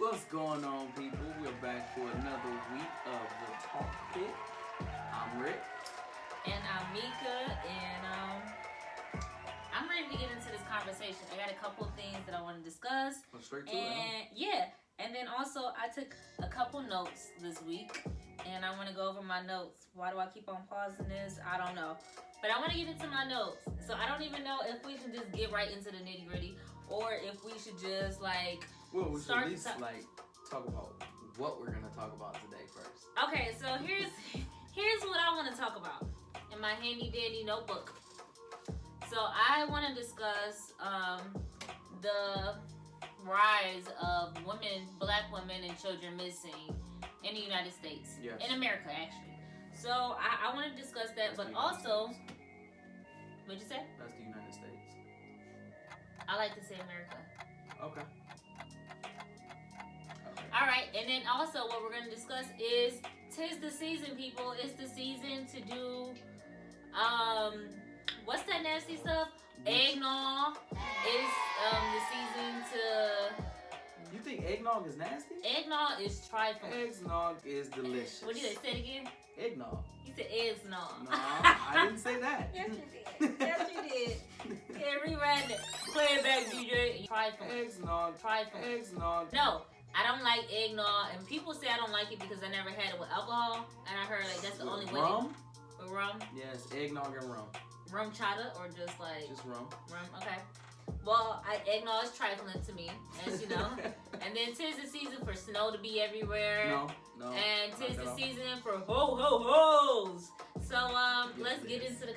What's going on, people? We're back for another week of the Talk Pit. I'm Rick. And I'm Mika, and I'm ready to get into this conversation. I got a couple things that I want to discuss. Go straight to and yeah, and then also I took a couple notes this week, and I want to go over my notes. Why do I keep on pausing this? I don't know. But I want to get into my notes. So I don't even know if we should just get right into the nitty gritty, or if we should just like... Well, we should at least talk about what we're gonna talk about today first. Okay, so here's what I want to talk about in my handy dandy notebook. So I want to discuss the rise of black women and children missing in the United States, yes. In America actually. So I want to discuss that, but also, what'd you say? That's the United States. I like to say America. Okay. All right, and then also what we're going to discuss is 'tis the season, people. It's the season to do, what's that nasty stuff? Eggnog. It's the season to... You think eggnog is nasty? Eggnog is trifling. Eggnog is delicious. What did you say it again? Eggnog. You said eggnog. No, I didn't say that. Yes, you did. Yes, you did. Yeah, rewrite it. Play it back, DJ. Trifling. Eggnog. Trifling. Eggnog. No. I don't like eggnog, and people say I don't like it because I never had it with alcohol, and I heard like that's the only way. Rum? With rum? Yes, eggnog and rum. Rum chata or just like... Just rum. Rum, okay. Well, eggnog is trifling to me, as you know. And then 'tis the season for snow to be everywhere. No. And 'tis the season for ho-ho-hos. So, let's get is. into the...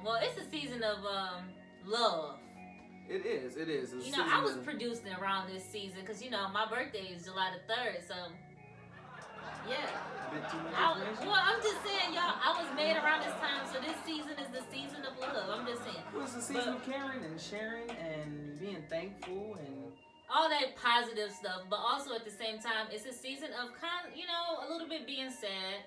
Well, it's a season of love. It is. It's You know, I was producing around this season because, you know, my birthday is July the 3rd, so... Yeah. A bit too much information? Well, I'm just saying, y'all, I was made around this time, so this season is the season of love. I'm just saying. Well, it's the season of caring and sharing and being thankful and... all that positive stuff, but also at the same time, it's a season of a little bit being sad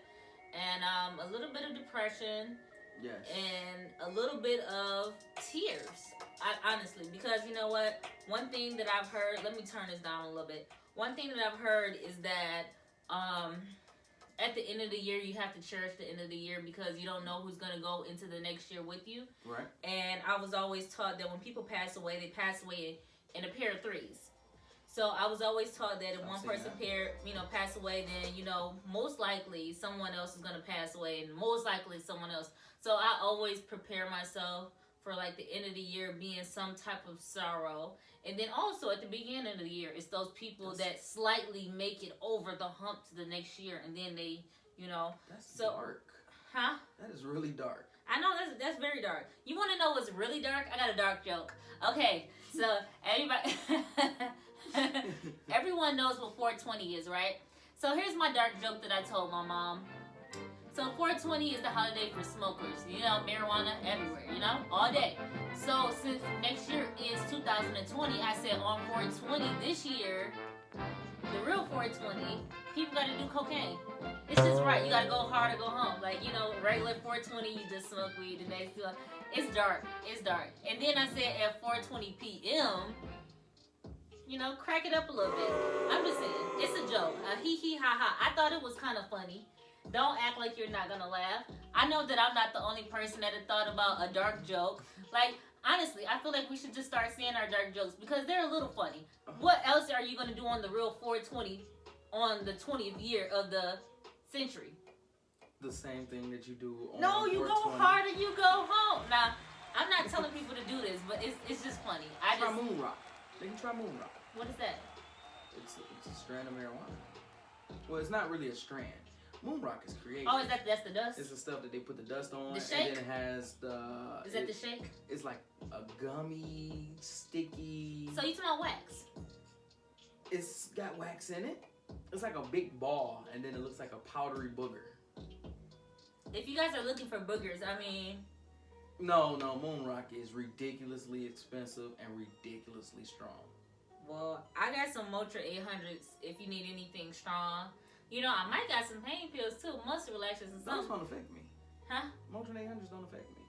and a little bit of depression. Yes. And a little bit of tears. Honestly, because you know what? One thing that I've heard, let me turn this down a little bit. One thing that I've heard is that at the end of the year, you have to cherish the end of the year because you don't know who's going to go into the next year with you. Right. And I was always taught that when people pass away, they pass away in a pair of threes. So I was always taught that if one person pass away, then, most likely someone else is going to pass away and most likely someone else. So I always prepare myself for like the end of the year being some type of sorrow. And then also at the beginning of the year, it's those people that slightly make it over the hump to the next year. And then they, That's so, dark. Huh? That is really dark. I know that's very dark. You want to know what's really dark? I got a dark joke. Okay, so everyone knows what 420 is, right? So here's my dark joke that I told my mom. So 420 is the holiday for smokers. Marijuana everywhere, all day. So since next year is 2020, I said on 420 this year, the real 420, people got to do cocaine. It's just right. You got to go hard or go home. Like, regular 420, you just smoke weed. The next one, it's dark. It's dark. And then I said at 4:20 p.m., crack it up a little bit. I'm just saying, it's a joke. Hee hee ha ha. I thought it was kind of funny. Don't act like you're not gonna laugh. I know that I'm not the only person that had thought about a dark joke. Like, honestly, I feel like we should just start saying our dark jokes because they're a little funny. What else are you gonna do on the real 420 on the 20th year of the century? The same thing that you do on No, you 420. go hard or you go home. Now, I'm not telling people to do this, but it's just funny. Try moon rock. They can try moon rock. What is that? It's a strand of marijuana. Well, it's not really a strand. Moon rock is created. Oh, that's the dust? It's the stuff that they put the dust on. The shake? And then it has the... Is that the shake? It's like a gummy, sticky... So you talking about wax? It's got wax in it. It's like a big ball, and then it looks like a powdery booger. If you guys are looking for boogers, No, moon rock is ridiculously expensive and ridiculously strong. Well, I got some Motra 800s if you need anything strong. I might got some pain pills too, muscle relaxers and Those something. don't affect me. Huh? Motrin 800s don't affect me.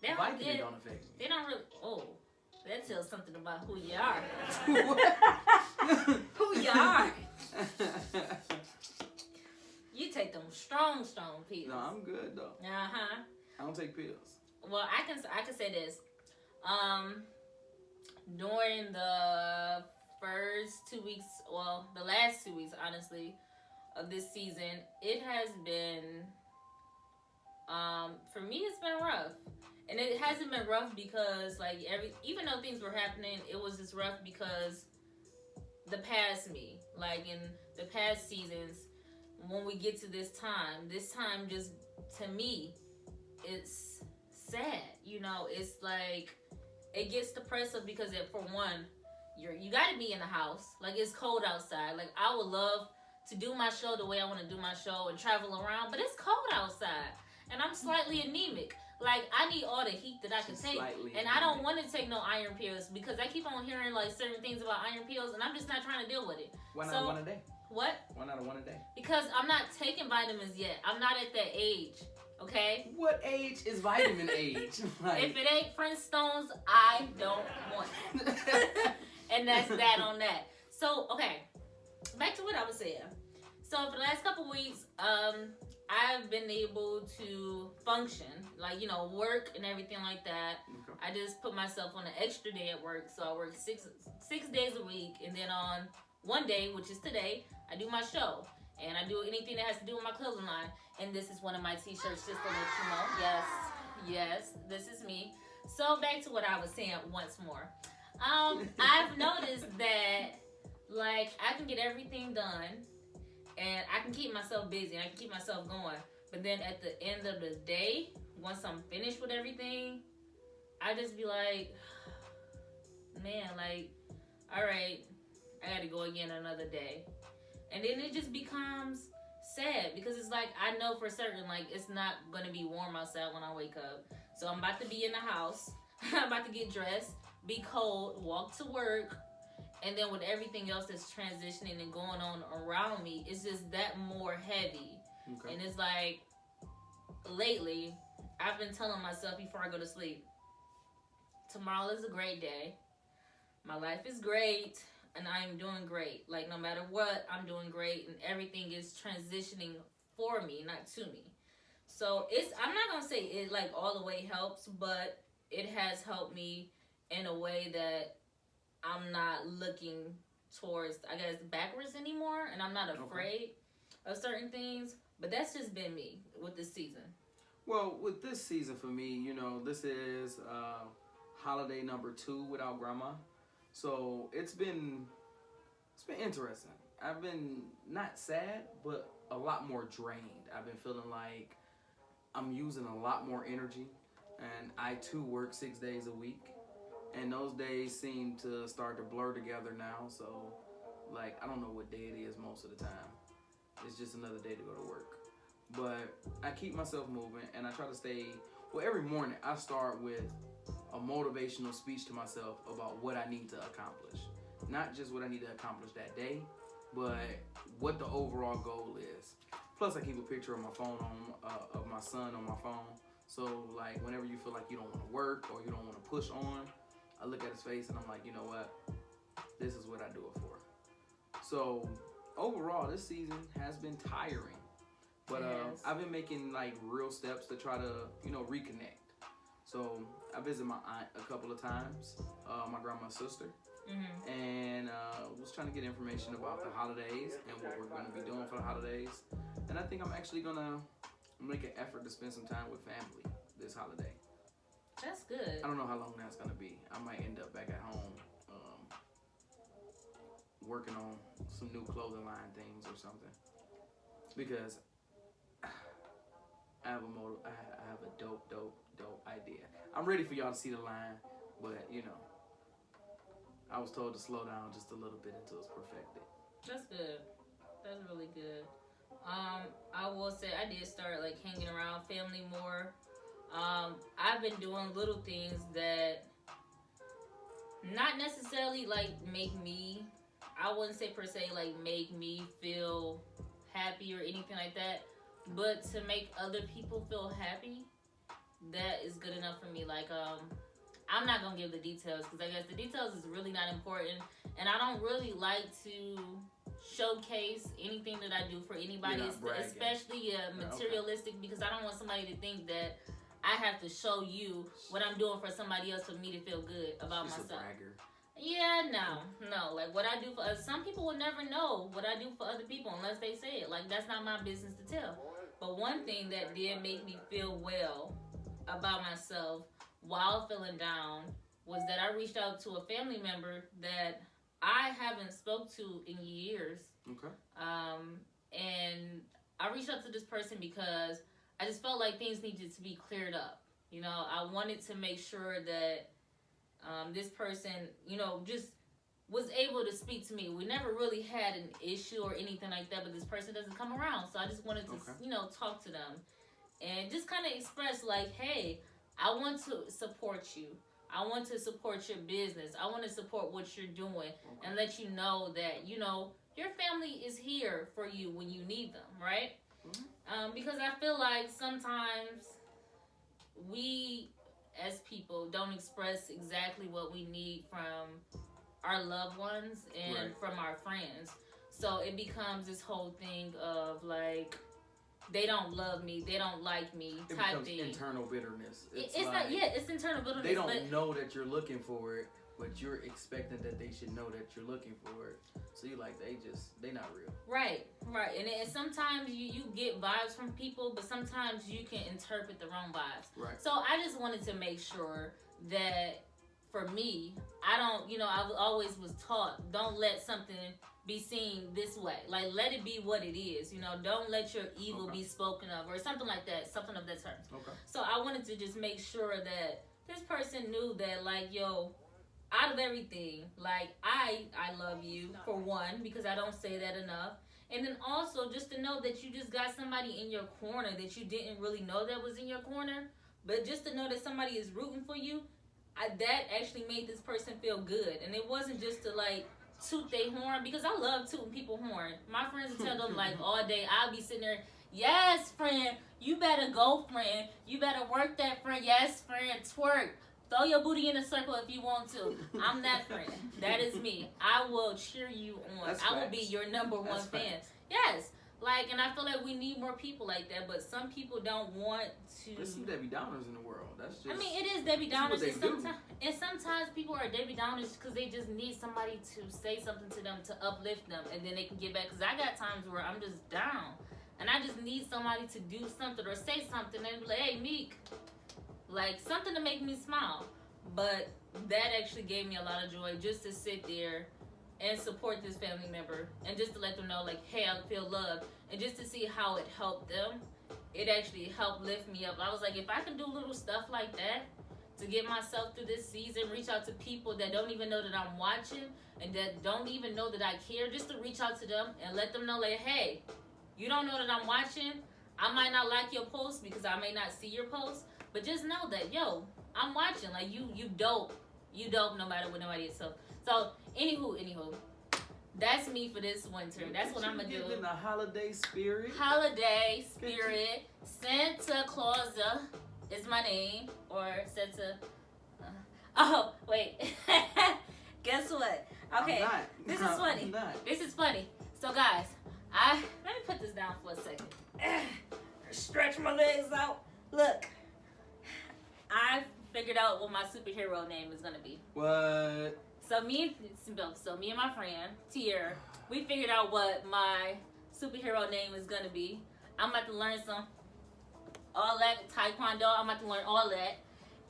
They Vicodin don't don't affect me. They don't really. Oh, that tells something about who you are. Who you are? You take them strong pills. No, I'm good though. Uh-huh. I don't take pills. Well, I can say this. During the first 2 weeks, well, the last 2 weeks, honestly, of this season, it has been, for me, it's been rough. And it hasn't been rough because, like, even though things were happening, it was just rough because the past me, like, in the past seasons, when we get to this time just, to me, it's sad. You know, it's like, it gets depressive because, for one, you got to be in the house. Like, it's cold outside. Like, I would love to do my show the way I want to do my show and travel around, but it's cold outside. And I'm slightly anemic. Like, I need all the heat that I can take. And I don't want to take no iron pills because I keep on hearing, like, certain things about iron pills, and I'm just not trying to deal with it. Why not one a day? What? Why not one a day? Because I'm not taking vitamins yet. I'm not at that age. Okay? What age is vitamin age? Like, if it ain't Flintstones, I don't want it. And that's that on that. So, okay. Back to what I was saying. So, for the last couple weeks, I've been able to function, like, you know, work and everything like that. Okay. I just put myself on an extra day at work. So, I work six days a week. And then on one day, which is today, I do my show. And I do anything that has to do with my clothing line. And this is one of my t-shirts, just to let you know. Yes, this is me. So back to what I was saying once more. I've noticed that, like, I can get everything done. And I can keep myself busy. And I can keep myself going. But then at the end of the day, once I'm finished with everything, I just be like, man, like, all right, I got to go again another day. And then it just becomes sad because it's like, I know for certain, like, it's not going to be warm outside when I wake up. So I'm about to be in the house. I'm about to get dressed, be cold, walk to work. And then with everything else that's transitioning and going on around me, it's just that more heavy. Okay. And it's like, lately, I've been telling myself before I go to sleep, tomorrow is a great day. My life is great. And I am doing great. Like, no matter what, I'm doing great. And everything is transitioning for me, not to me. So, I'm not going to say it, like, all the way helps. But it has helped me in a way that I'm not looking towards, I guess, backwards anymore. And I'm not afraid of certain things. But that's just been me with this season. Well, with this season for me, you know, this is holiday number 2 without grandma. So it's been interesting. I've been not sad, but a lot more drained. I've been feeling like I'm using a lot more energy, and I too work 6 days a week, and those days seem to start to blur together now. So, like, I don't know what day it is most of the time. It's just another day to go to work. But I keep myself moving, and I try to stay. Well, every morning I start with a motivational speech to myself about what I need to accomplish. Not just what I need to accomplish that day, but what the overall goal is. Plus, I keep a picture of my phone of my son on my phone. So, like, whenever you feel like you don't want to work or you don't want to push on, I look at his face and I'm like, you know what? This is what I do it for. So, overall, this season has been tiring. But yes. I've been making, like, real steps to try to, you know, reconnect. So I visited my aunt a couple of times, my grandma's sister, and was trying to get information about the holidays and what we're going to be doing for the holidays. And I think I'm actually going to make an effort to spend some time with family this holiday. That's good. I don't know how long that's going to be. I might end up back at home working on some new clothing line things or something. Because I have a dope idea. I'm ready for y'all to see the line, but you know, I was told to slow down just a little bit until it's perfected. That's good. That's really good. I will say I did start, like, hanging around family more. I've been doing little things that not necessarily, like, make me, I wouldn't say per se, like, make me feel happy or anything like that, but to make other people feel happy, that is good enough for me. Like, I'm not gonna give the details because I guess the details is really not important, and I don't really like to showcase anything that I do for anybody, especially materialistic, because I don't want somebody to think that I have to show you what I'm doing for somebody else for me to feel good about myself. A bragger. Yeah, no. Like what I do for some people will never know what I do for other people unless they say it. Like that's not my business to tell. But one thing that did make me feel well about myself while feeling down was that I reached out to a family member that I haven't spoke to in years. Okay. And I reached out to this person because I just felt like things needed to be cleared up. You know, I wanted to make sure that this person, you know, just was able to speak to me. We never really had an issue or anything like that, but this person doesn't come around. So I just wanted to, you know, talk to them and just kind of express like, hey, I want to support you. I want to support your business. I want to support what you're doing and let you know that, you know, your family is here for you when you need them, right? Because I feel like sometimes we as people don't express exactly what we need from our loved ones and from our friends. So it becomes this whole thing of like, they don't love me, they don't like me type thing. Internal bitterness. It's like, it's internal bitterness. They don't know that you're looking for it, but you're expecting that they should know that you're looking for it. So you're like, they not real. Right. And sometimes you get vibes from people, but sometimes you can interpret the wrong vibes. Right. So I just wanted to make sure that for me, I don't, you know, I always was taught, don't let something be seen this way. Like, let it be what it is. You know, don't let your evil be spoken of or something like that, something of that terms. Okay. So I wanted to just make sure that this person knew that, like, yo, out of everything, like, I love you, for one, because I don't say that enough. And then also just to know that you just got somebody in your corner that you didn't really know that was in your corner. But just to know that somebody is rooting for you, that actually made this person feel good. And it wasn't just to, like, toot their horn, because I love tooting people horn. My friends will tell them, like, all day, I'll be sitting there, yes, friend, you better go, friend. You better work that, friend. Yes, friend, twerk. Throw your booty in a circle if you want to. I'm that friend. That is me. I will cheer you on. I will be your number one fan. Yes. Like, and I feel like we need more people like that, but some people don't want to. There's some Debbie Downers in the world. That's just. I mean, it is Debbie Downers, and sometimes people are Debbie Downers because they just need somebody to say something to them to uplift them, and then they can get back. Because I got times where I'm just down, and I just need somebody to do something or say something, and be like, "Hey, Meek," like something to make me smile. But that actually gave me a lot of joy just to sit there and support this family member, and just to let them know, like, hey, I feel loved, and just to see how it helped them. It actually helped lift me up. I was like, if I can do little stuff like that to get myself through this season, reach out to people that don't even know that I'm watching and that don't even know that I care, just to reach out to them and let them know, like, hey, you don't know that I'm watching. I might not like your post because I may not see your post, but just know that, yo, I'm watching. Like, you dope. You dope no matter what nobody is. So anywho, that's me for this winter. That's what I'm gonna do. In the holiday spirit. Holiday spirit. Santa Claus is my name, or Santa. Oh wait, guess what? Okay, this is funny. This is funny. So guys, let me put this down for a second. Stretch my legs out. Look, I figured out what my superhero name is gonna be. What? So me and my friend Tier, we figured out what my superhero name is gonna be. I'm about to learn all that Taekwondo. I'm about to learn all that,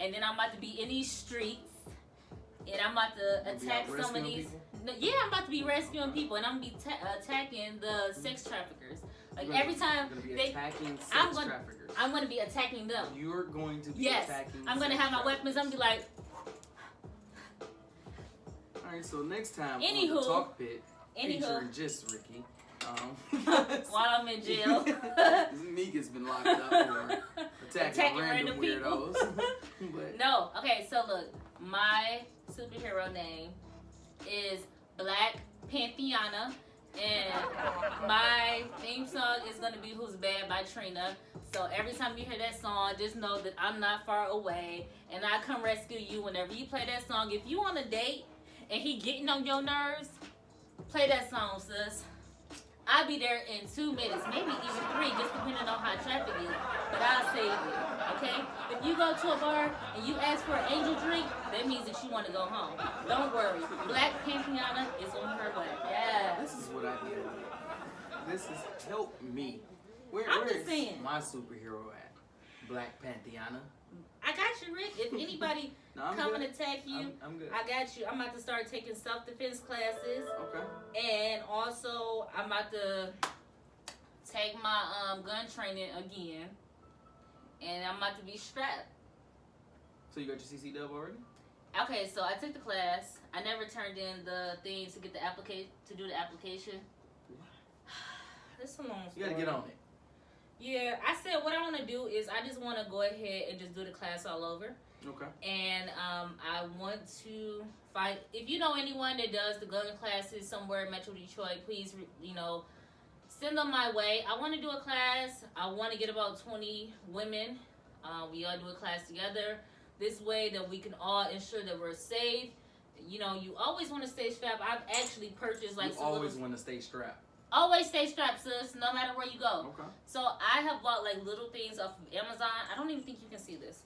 and then I'm about to be in these streets, and I'm about to attack some of these. Yeah, I'm about to be rescuing people, and I'm gonna be attacking the sex traffickers. Like every time I'm gonna be attacking them. You're going to be attacking. I'm gonna have my weapons. I'm gonna be like. Alright, so next time on the Talk Pit, featuring just Ricky. While I'm in jail. Meek has been locked up for attacking random weirdos. No, okay, so look, my superhero name is Black Pantheana, and my theme song is gonna be Who's Bad by Trina. So every time you hear that song, just know that I'm not far away, and I come rescue you whenever you play that song. If you on a date and he getting on your nerves, play that song, sis. I'll be there in 2 minutes, maybe even 3, just depending on how traffic is. But I'll save it, okay? If you go to a bar and you ask for an angel drink, that means that you want to go home. Don't worry. Black Pantheana is on her way. Yeah. This is what I deal with. This is help me. I'm Where just is saying. my superhero at? Black Pantheana. I got you, Rick. If anybody No, I'm come and good. attack you, I'm good. I got you. I'm about to start taking self-defense classes. Okay. And also, I'm about to take my gun training again. And I'm about to be strapped. So you got your CC dub already? Okay, so I took the class. I never turned in the thing to get the application, to do the application. It's a long story. You gotta get on it. Yeah, I said what I want to do is I just want to go ahead and just do the class all over. Okay. And I want to find, if you know anyone that does the gun classes somewhere in Metro Detroit, please, send them my way. I want to do a class. I want to get about 20 women. We all do a class together. This way that we can all ensure that we're safe. You know, you always want to stay strapped. I've actually purchased like You always want to stay strapped. Always stay strapped, sis, no matter where you go. Okay. So I have bought like little things off of Amazon. I don't even think you can see this.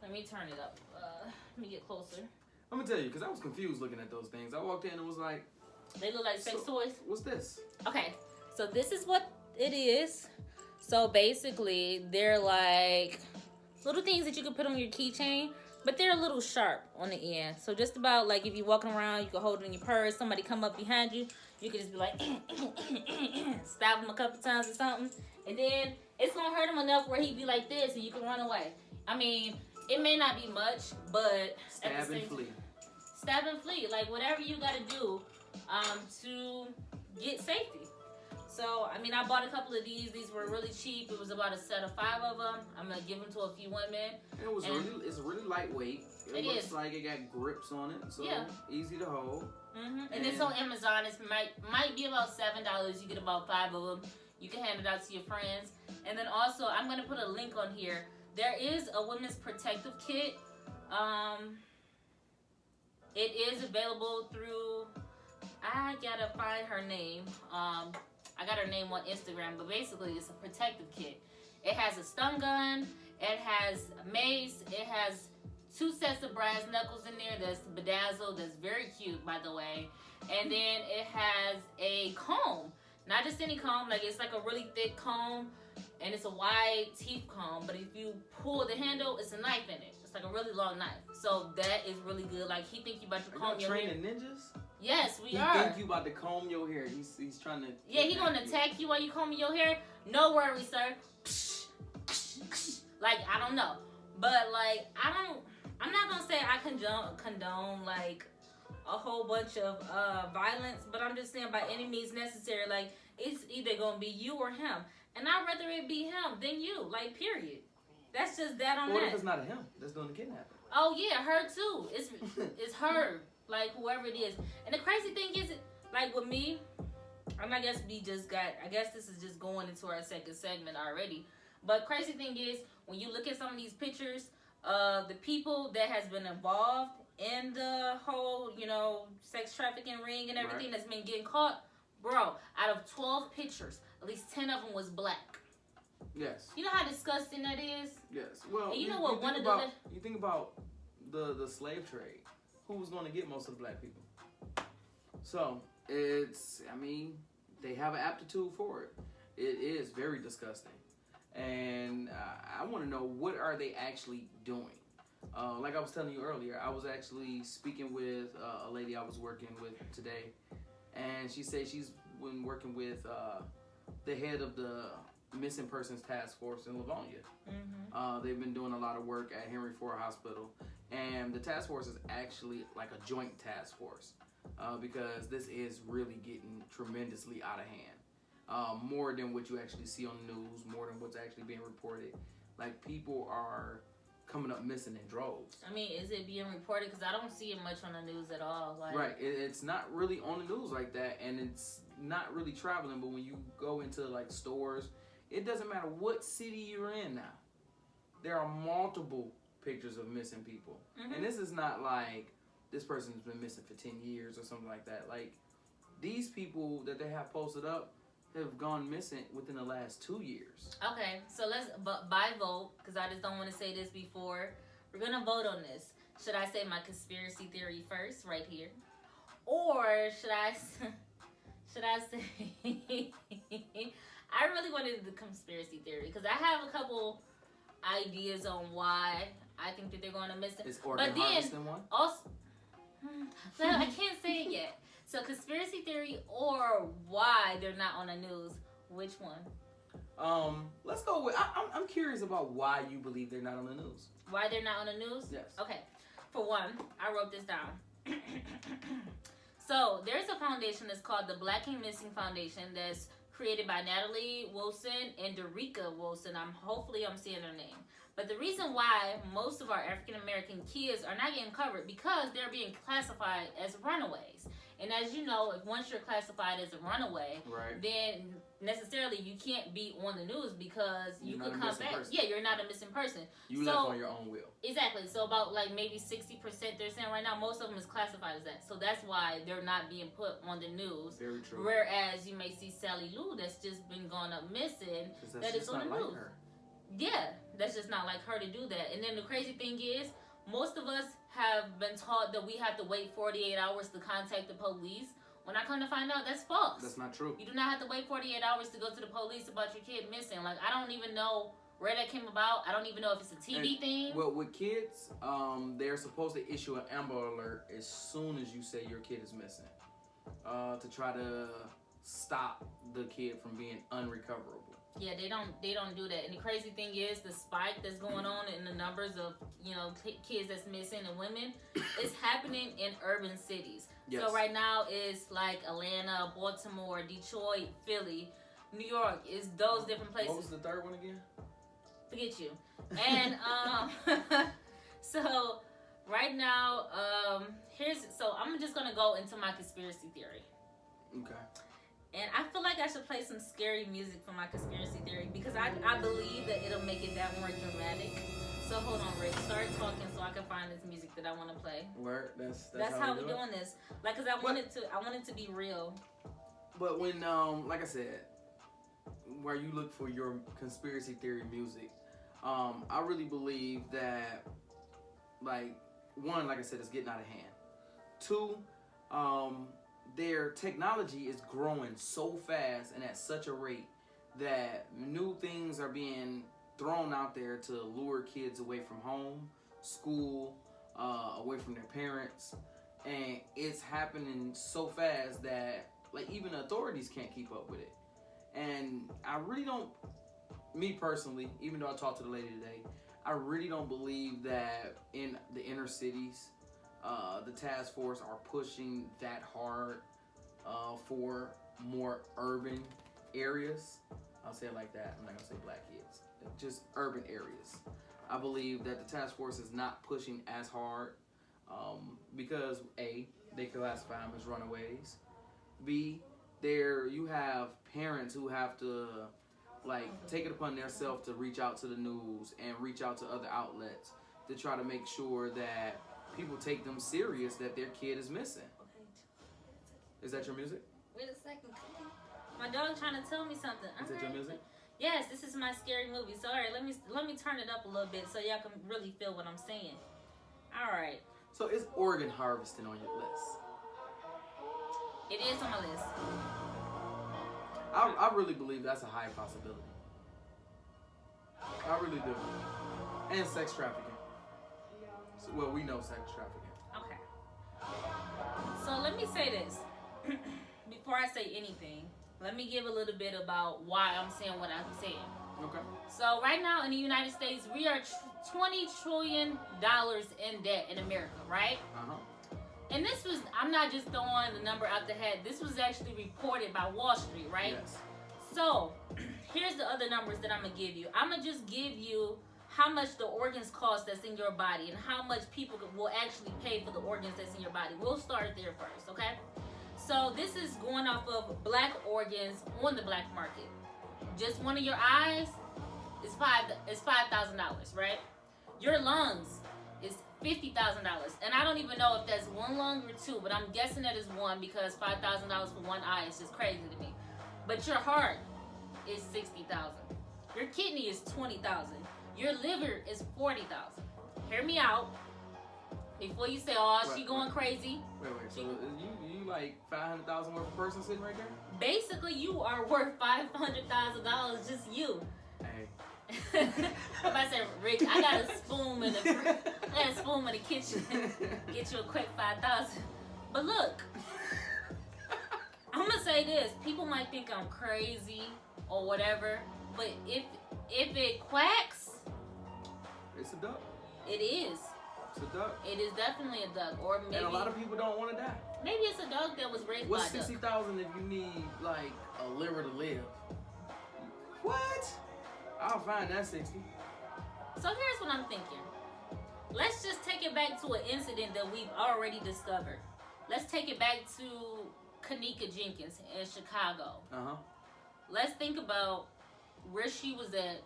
Let me turn it up. Let me get closer. I'm gonna tell you, because I was confused looking at those things. I walked in and was like, They look like sex toys. what's this? Okay, so this is what it is. So basically, they're like little things that you can put on your keychain, but they're a little sharp on the end. So just about like if you're walking around, you can hold it in your purse. Somebody come up behind you, you can just be like, stab him a couple times or something. And then it's going to hurt him enough where he'd be like this and you can run away. I mean, it may not be much, but Stab and flee. Stab and flee. Like whatever you got to do to get safety. So, I mean, I bought a couple of these. These were really cheap. It was about a set of 5 of them. I'm going to give them to a few women. And it's really lightweight. It looks like it got grips on it, so easy to hold. And it's on Amazon. It might be about $7. You get about 5 of them. You can hand it out to your friends. And then also, I'm going to put a link on here. There is a women's protective kit. It is available through, I got to find her name. I got her name on Instagram, but basically it's a protective kit. It has a stun gun, it has a mace, it has 2 sets of brass knuckles in there that's bedazzled, that's very cute, by the way. And then it has a comb, not just any comb, like it's like a really thick comb, and it's a wide teeth comb, but if you pull the handle, it's a knife in it. It's like a really long knife. So that is really good. Like he think you about to comb your hair. Training ninjas? Yes, we he are. He think you about to comb your hair. He's trying to. Yeah, he gonna attack you while you combing your hair. No worries, sir. Like I don't know, but like I'm not gonna say I condone like a whole bunch of violence, but I'm just saying by any means necessary. Like it's either gonna be you or him, and I'd rather it be him than you. Like period. That's just that on that. What if it's not a him that's doing the kidnapping? Oh yeah, her too. It's her. Like whoever it is. And the crazy thing is, like with me, I guess this is just going into our second segment already. But crazy thing is, when you look at some of these pictures, the people that has been involved in the whole, sex trafficking ring and everything that's been getting caught, bro, out of 12 pictures, at least 10 of them was black. Yes. You know how disgusting that is? Yes. Well, and you know what? You think about the slave trade. Who was going to get most of the black people? So they have an aptitude for it. It is very disgusting. And I want to know, what are they actually doing? Like I was telling you earlier, I was actually speaking with a lady I was working with today. And she said she's been working with the head of the Missing Persons Task Force in Livonia. They've been doing a lot of work at Henry Ford Hospital. And the task force is actually like a joint task force because this is really getting tremendously out of hand. More than what you actually see on the news, more than what's actually being reported. Like, people are coming up missing in droves. I mean, is it being reported? Because I don't see it much on the news at all. Like, right. It's not really on the news like that, and it's not really traveling. But when you go into, like, stores, It doesn't matter what city you're in now. There are multiple pictures of missing people. Mm-hmm. And this is not like this person's been missing for 10 years or something like that. Like, these people that they have posted up have gone missing within the last 2 years. Okay, so let's by vote, because I just don't want to say this before. We're going to vote on this. Should I say my conspiracy theory first, right here? Or should I say... I really wanted the conspiracy theory, because I have a couple ideas on why I think that they're going to miss it. Is organ harvesting one? Also, well, I can't say it yet. So conspiracy theory or why they're not on the news. Which one? Let's go with. I'm curious about why you believe they're not on the news. Why they're not on the news? Yes. Okay. For one, I wrote this down. So there's a foundation that's called the Black and Missing Foundation that's created by Natalie Wilson and Derica Wilson. Hopefully I'm saying her name. But the reason why most of our African American kids are not getting covered because they're being classified as runaways. And as you know, if once you're classified as a runaway, right, then necessarily you can't be on the news because you could come back. Person. Yeah, you're not a missing person. You left on your own will. Exactly. So about like maybe 60% they're saying right now, most of them is classified as that. So that's why they're not being put on the news. Very true. Whereas you may see Sally Lou that's just been gone up missing that is on the news. Her. Yeah, that's just not like her to do that. And then the crazy thing is, most of us have been taught that we have to wait 48 hours to contact the police. When I come to find out, that's false. That's not true. You do not have to wait 48 hours to go to the police about your kid missing. Like, I don't even know where that came about. I don't even know if it's a TV thing. Well, with kids, they're supposed to issue an Amber Alert as soon as you say your kid is missing, to try to stop the kid from being unrecoverable. Yeah, they don't do that. And the crazy thing is the spike that's going on in the numbers of, kids that's missing and women is happening in urban cities. Yes. So right now it's like Atlanta, Baltimore, Detroit, Philly, New York. Is those different places. What was the third one again? Forget you. And so right now so I'm just going to go into my conspiracy theory. Okay. And I feel like I should play some scary music for my conspiracy theory because I believe that it'll make it that more dramatic. So hold on, Rick. Start talking so I can find this music that I want to play. Word. That's how we're doing this. Like, cause I want it to be real. But when like I said, where you look for your conspiracy theory music, I really believe that, like, one, like I said, it's getting out of hand. Two, their technology is growing so fast and at such a rate that new things are being thrown out there to lure kids away from home, school, away from their parents. And it's happening so fast that, like, even the authorities can't keep up with it. And I really don't, me personally, even though I talked to the lady today, I really don't believe that in the inner cities, the task force are pushing that hard for more urban areas. I'll say it like that. I'm not gonna say black kids, just urban areas. I believe that the task force is not pushing as hard because A, they classify them as runaways. B, you have parents who have to take it upon themselves to reach out to the news and reach out to other outlets to try to make sure that people take them serious that their kid is missing. Is that your music? Wait a second. My dog's trying to tell me something. Is that your music? Yes, this is my scary movie. So, all right, let me turn it up a little bit so y'all can really feel what I'm saying. All right. So, is organ harvesting on your list? It is on my list. I really believe that's a high possibility. I really do. And sex trafficking. So, well, we know sex trafficking. Okay. So let me say this. Before I say anything, let me give a little bit about why I'm saying what I'm saying. Okay. So right now in the United States, we are $20 trillion in debt in America, right? Uh-huh. And this was, I'm not just throwing the number out the head. This was actually reported by Wall Street, right? Yes. So here's the other numbers that I'm going to give you. I'm going to just give you how much the organs cost that's in your body and how much people will actually pay for the organs that's in your body. We'll start there first, okay? So this is going off of black organs on the black market. just one of your eyes is $5,000, right? Your lungs is $50,000, and I don't even know if that's one lung or two, but I'm guessing that is one because $5,000 for one eye is just crazy to me. But your heart is $60,000. Your kidney is $20,000. Your liver is $40,000. Hear me out. Before you say, "Oh, she going crazy." Wait. So you like $500,000 worth of person sitting right there? Basically, you are worth $500,000. Just you. Hey. If I said, "Rick, I got a spoon in the kitchen. Get you a quick 5,000." But look, I'm gonna say this: people might think I'm crazy or whatever, but if it quacks, it's a duck. it is. It's a duck. It is definitely a duck, or maybe. And a lot of people don't want to die. Maybe it's a dog that was raised What's by a duck. 60,000 if you need like a liver to live? What? I'll find that 60. So here's what I'm thinking. Let's just take it back to an incident that we've already discovered. Let's take it back to Kanika Jenkins in Chicago. Let's think about where she was at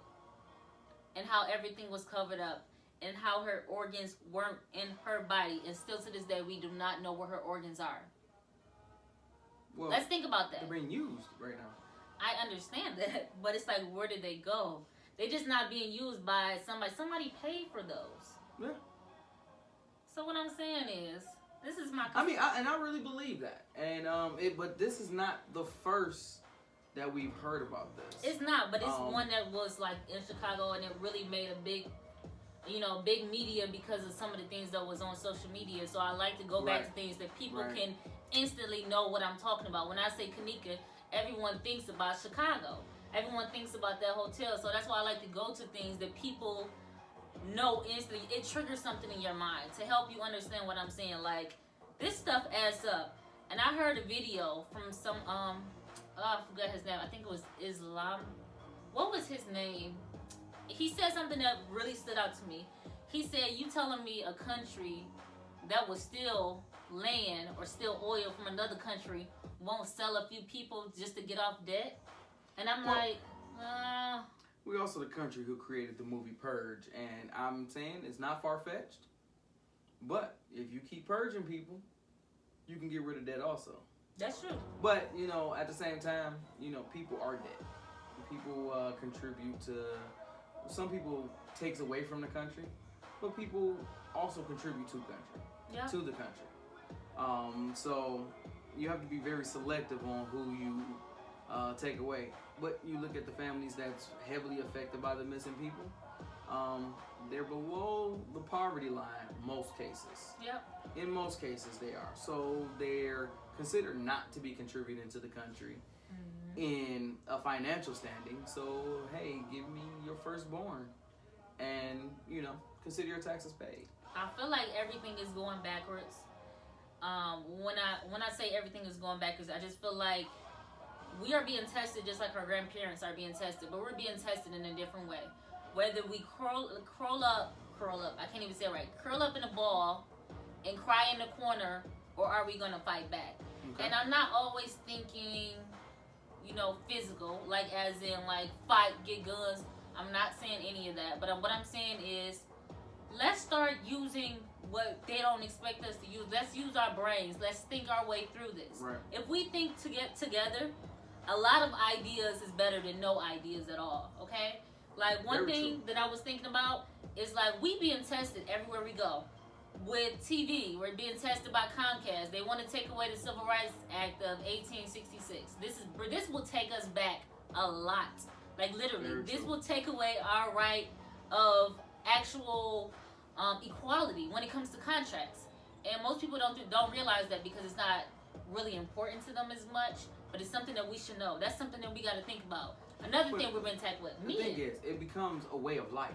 and how everything was covered up and how her organs weren't in her body. And still to this day, we do not know where her organs are. Well, let's think about that. They're being used right now. I understand that, but it's like, where did they go? They're just not being used by somebody. Somebody paid for those. Yeah. So what I'm saying is, this is my. I mean, I really believe that, and but this is not the first that we've heard about this. It's not, but it's one that was like in Chicago, and it really made a big, big media because of some of the things that was on social media. So I like to go back to things that people can instantly know what I'm talking about. When I say Kanika, everyone thinks about Chicago. Everyone thinks about that hotel. So that's why I like to go to things that people know instantly. It triggers something in your mind to help you understand what I'm saying. Like, this stuff adds up. And I heard a video from some I forgot his name. I think it was Islam. What was his name? He said something that really stood out to me. He said, "You telling me a country that was still land or still oil from another country won't sell a few people just to get off debt?" And I'm we're also the country who created the movie Purge, and I'm saying it's not far-fetched, but if you keep purging people, you can get rid of debt also. That's true. But, at the same time, people are dead. People contribute to, some people takes away from the country, but people also contribute to the country. So you have to be very selective on who you take away. But you look at the families that's heavily affected by the missing people, they're below the poverty line most cases. Yep. In most cases they are. So they're considered not to be contributing to the country in a financial standing. So, hey, give me your firstborn and, consider your taxes paid. I feel like everything is going backwards. When I say everything is going backwards, I just feel like we are being tested just like our grandparents are being tested, but we're being tested in a different way. Whether we curl up, I can't even say it right, curl up in a ball and cry in the corner, or are we going to fight back? Okay. And I'm not always thinking, physical, like as in like fight, get guns. I'm not saying any of that, but what I'm saying is, let's start using what they don't expect us to use. Let's use our brains. Let's think our way through this. Right. If we think to get together, a lot of ideas is better than no ideas at all, okay? Like, one thing that I was thinking about is, like, we being tested everywhere we go. With TV, we're being tested by Comcast. They want to take away the Civil Rights Act of 1866. This will take us back a lot. Like, literally, this will take away our right of actual equality when it comes to contracts. And most people don't realize that because it's not really important to them as much. But it's something that we should know. That's something that we got to think about. Another thing we've been tackled with. The thing is, it becomes a way of life.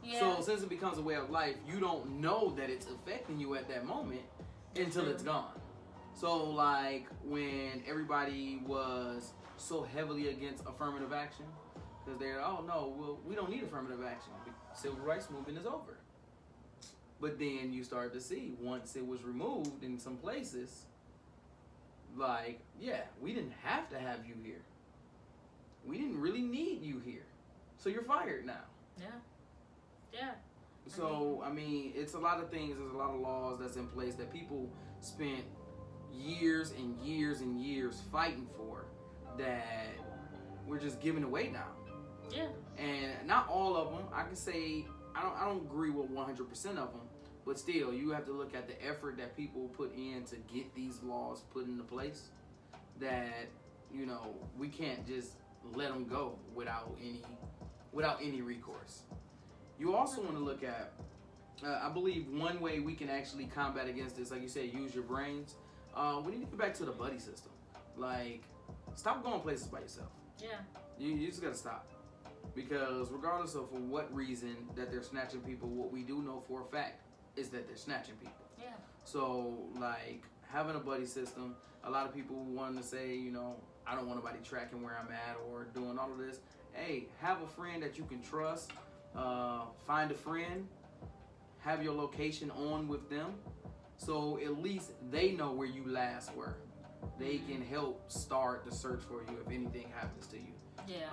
Yeah. So since it becomes a way of life, you don't know that it's affecting you at that moment until it's gone. So like when everybody was so heavily against affirmative action, because they're, we don't need affirmative action. The civil rights movement is over. But then you start to see, once it was removed in some places, like, we didn't have to have you here. we didn't really need you here, so you're fired now. Yeah. So I mean, it's a lot of things. There's a lot of laws that's in place that people spent years and years and years fighting for, that we're just giving away now. Yeah. And not all of them. I can say I don't agree with 100% of them, but still, you have to look at the effort that people put in to get these laws put into place. That, you know, we can't just let them go without any recourse. You also want to look at, I believe one way we can actually combat against this, like you said, use your brains. We need to get back to the buddy system. Like, stop going places by yourself. Yeah. You just gotta stop. Because regardless of for what reason that they're snatching people, what we do know for a fact is that they're snatching people. Yeah. So, like, having a buddy system, a lot of people want to say, you know, I don't want nobody tracking where I'm at or doing all of this. Hey, have a friend that you can trust. Find a friend. Have your location on with them. So at least they know where you last were. They can help start the search for you if anything happens to you. Yeah.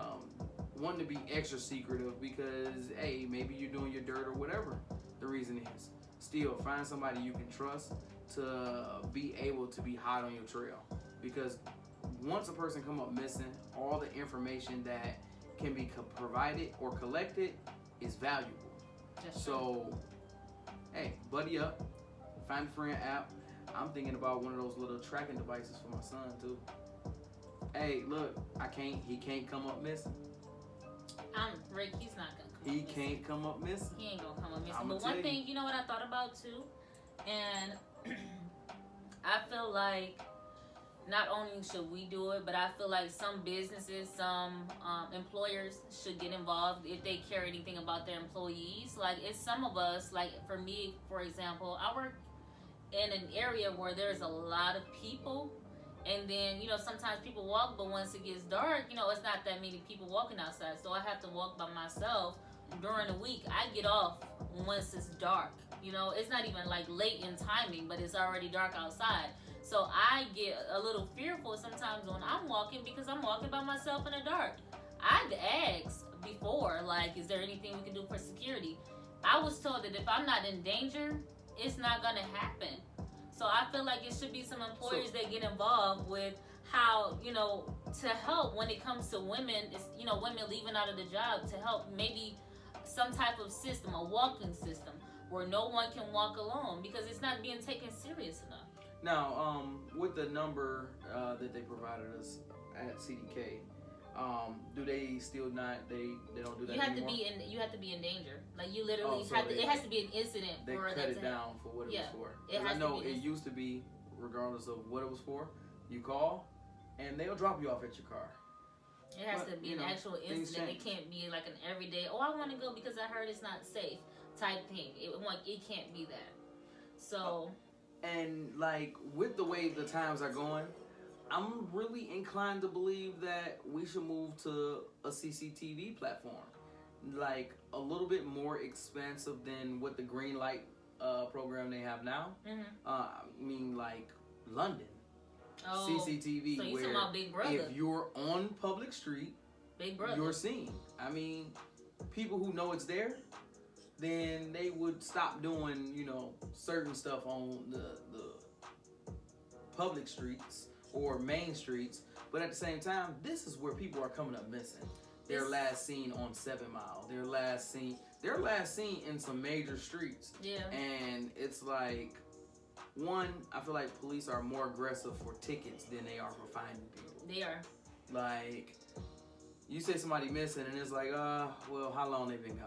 Wanting to be extra secretive because, hey, maybe you're doing your dirt or whatever the reason is. Still, find somebody you can trust to be able to be hot on your trail. Because once a person come up missing, all the information that can be provided or collected is valuable. So, hey, buddy up. Find a friend app. I'm thinking about one of those little tracking devices for my son too. Hey, look, he can't come up missing. Rick, he's not gonna come He up can't missing. come up missing. He ain't gonna come up missing. I'ma But tell one you. thing, you know what I thought about too? And I feel like not only should we do it, but I feel like some businesses, some employers should get involved if they care anything about their employees. Like, it's some of us, like for me, for example, I work in an area where there's a lot of people. And then, you know, sometimes people walk, but once it gets dark, you know, it's not that many people walking outside. So I have to walk by myself during the week. I get off once it's dark. You know, it's not even like late in timing, but it's already dark outside. So I get a little fearful sometimes when I'm walking because I'm walking by myself in the dark. I'd asked before, like, is there anything we can do for security? I was told that if I'm not in danger, it's not going to happen. So I feel like it should be some employers that get involved with how, you know, to help when it comes to women, it's, you know, women leaving out of the job, to help maybe some type of system, a walking system where no one can walk alone because it's not being taken serious enough. Now, with the number that they provided us at CDK, do they still not? They don't do that You have anymore? you have to be in danger. Like, you literally so have to. they- It has to be an incident They for cut that it to down for what it Yeah, was for. it 'Cause has I know to be it used to be, regardless of what it was for, you call and they'll drop you off at your car. It has But, to be you an know, actual things incident. It change. can't be like an everyday, oh, I want to go because I heard it's not safe type thing. It can't be that. So, And like with the way the times are going, I'm really inclined to believe that we should move to a CCTV platform, like a little bit more expansive than what the green light program they have now. I mean, like London oh, CCTV, so you where talking about Big Brother? if you're on public street, Big Brother. you're seen. I mean, people who know it's there, then they would stop doing, you know, certain stuff on the public streets or main streets. But at the same time, this is where people are coming up missing. They're last seen on 7 Mile. They're last seen in some major streets. Yeah. And it's like, one, I feel like police are more aggressive for tickets than they are for finding people. They are. Like, you say somebody missing and it's like, well, how long they been gone?